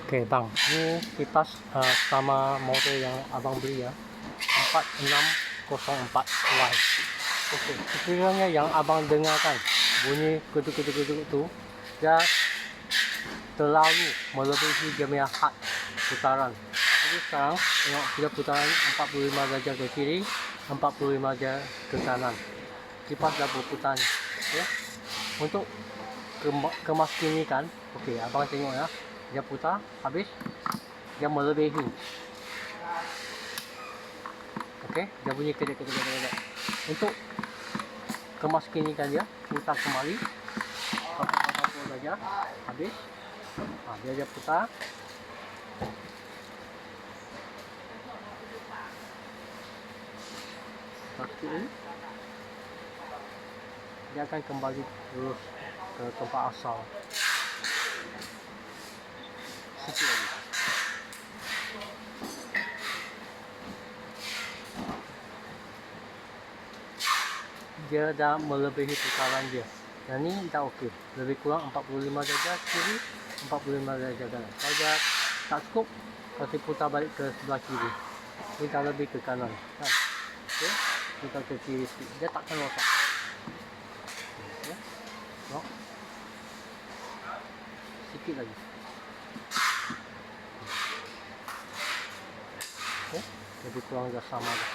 Oke bang, ini kipas sama model yang abang beli ya, 4604Y. Oke, sekiranya yang abang dengarkan bunyi geduk-geduk itu, dia terlalu melebihi dia punya had putaran. Jadi sekarang tengok dia putaran 45 darjah ke kiri, 45 darjah ke kanan. Kipas dah berputar. Okay. Untuk kemaskinikan, okey, abang tengok ya, dia putar habis dia melebihi. Okey, dia bunyi kedek-kedek. Untuk kemaskinikan dia, putar kembali 40 darjah habis. Dia putar. Plastik ini dia akan kembali terus ke tempat asal. Sikit lagi. Dia dah melebihi putaran dia. Yang ni dah okey. Lebih kurang 45 darjah kiri, 45 darjah kanan. Kalau dia tak cukup, kasi putar balik ke sebelah kiri. Ini dah lebih ke kanan. Kan? Okey. Putar ke kiri sikit. Dia takkan rosak. Okey. No. Sikit lagi. Okey. Lebih kurang dah sama dah.